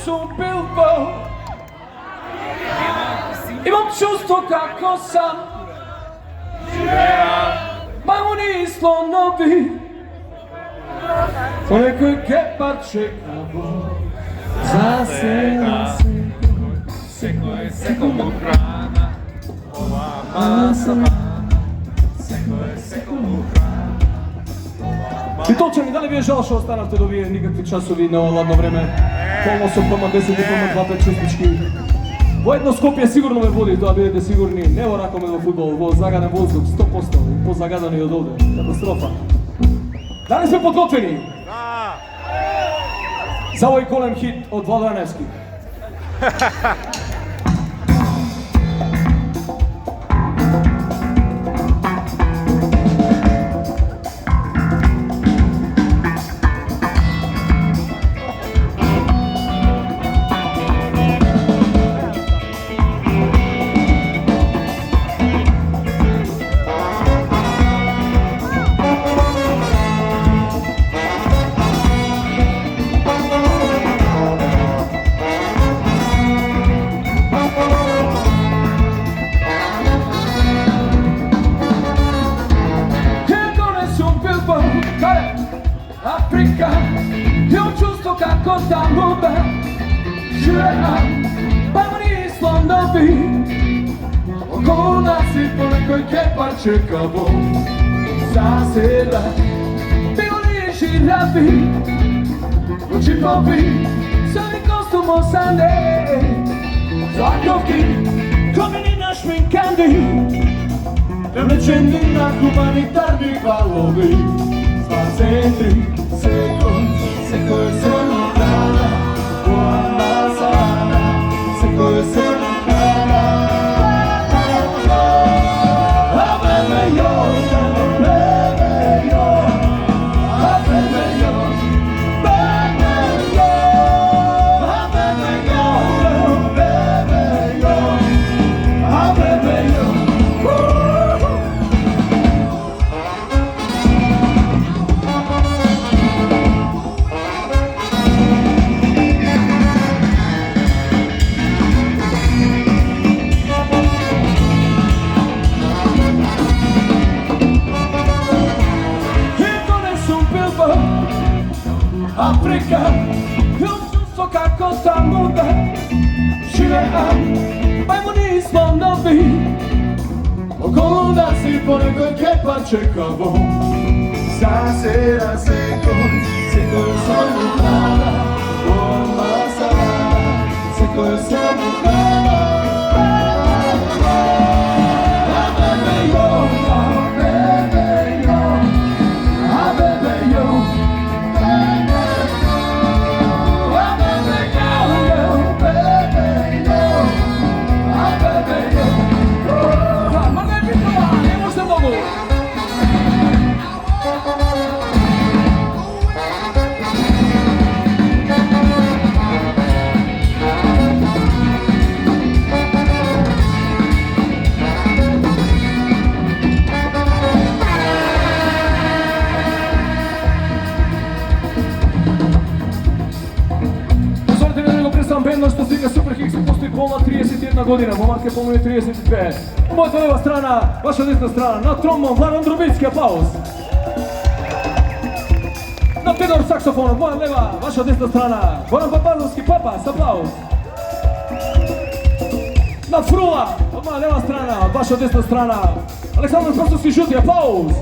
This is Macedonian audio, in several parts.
сум Билбо. Имам чувство како сам мамуни и слонови. Со некој кепар чекаво за сега. Секој му храна, ова маса мана. Секој му храна. И точно, дали ви е жал што останавте до вие никакви часови на ладно време? Полно со ПМ 10 и ПМ 2 честички. Во едно Скопје сигурно ме води, тоа бидете сигурни. Не во ракоме во фудбал, во загаден воздух, 100%, и позагадани од овде. Катастрофа. Дали сме подготвени? Да! За овој голем хит од Владо Јаневски. Africa, io giusto kako tamo be Živeam, pamani slonovi Okolo nas i po nekoj kepar čekavo Zaseda, bili žiravi Učipovi, sami kostumo sande Zlakovki, komeni našminkandi Nevlečeni na humanitarni valovi Centri, secoi sono rana, buona sana, secoi sono rana. Aveve io, aveve io, aveve io, aveve io, aveve io, aveve io. Afrika, io giusto kako tamo be Živeam, majmuni i slonovi Okolo nas i po nekoj kepar čekavo Zaseda sekoj somu hrana Oma sana, sekoj somu hrana Aveve jo, aveve jo, aveve jo што сега Супер Хикс постои полна 31 година, момак е полно 32. Мојата лева страна, ваша десна страна, на тромбон Владан Дробицки, аплауз. На тенор саксофон, моја лева, ваша десна страна, Горан Папазовски, папа, с аплауз. На фрула, од моја лева страна, од ваша десна страна, Александар Спасовски, жути, аплауз.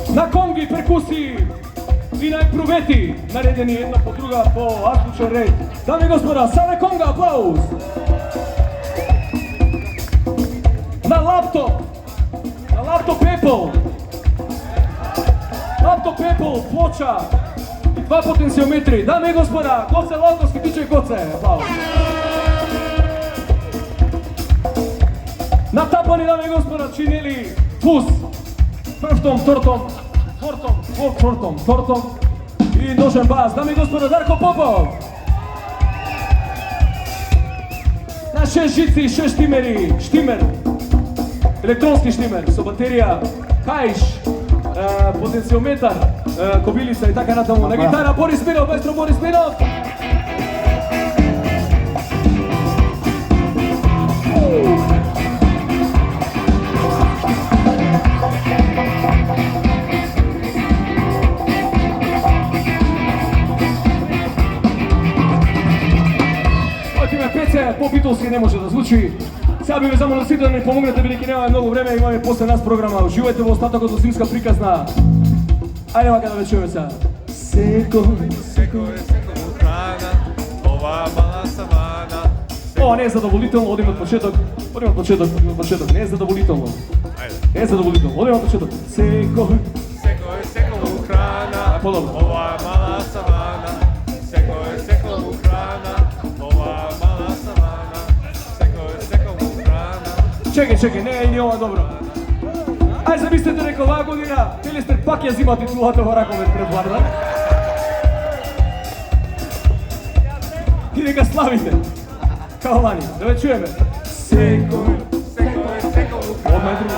На конги, перкусии, и најпрувети, наредени една по друга по азбучен ред. Дами и господа, Саве Конга, аплауз! На лаптоп Apple, лаптоп Apple, плоча и 2 потенциометри. Дами и господа, Гоце Лозовски, тичај Гоце, аплауз! Натапани, дами и господа, чинели фус, првтом, тортом и ножен бас. Дами и господа, Дарко Попов. На 6 жици и 6 штимери, штимер, електронски штимер со батерија, каиш, потенциометар, кобилица и така натаму. На гитара Борис Минов, маестро Борис Минов. По-битолски не може да звучи. Сега би ве замолил сите да ми помогнете, бидејќи немаме многу време, имаме после нас програма. Уживајте во остатокот од зимска приказна. Ајде вака да ве чуеме сега. Секој храна, ова мала савана. Ова не е задоволително, одиме од почеток. Не е задоволително. Не е задоволително, одиме од почеток. Секој храна, ова мала савана. Секој храна, ова мала савана. Секој храна. Чекај, не е ни ова добро. Ај замислете дека оваа година Пелестер пак ја зима титулата во Раковец пред Вардар. И дека славите. Као вани, да ве чуеме. Секој. Одма е друго.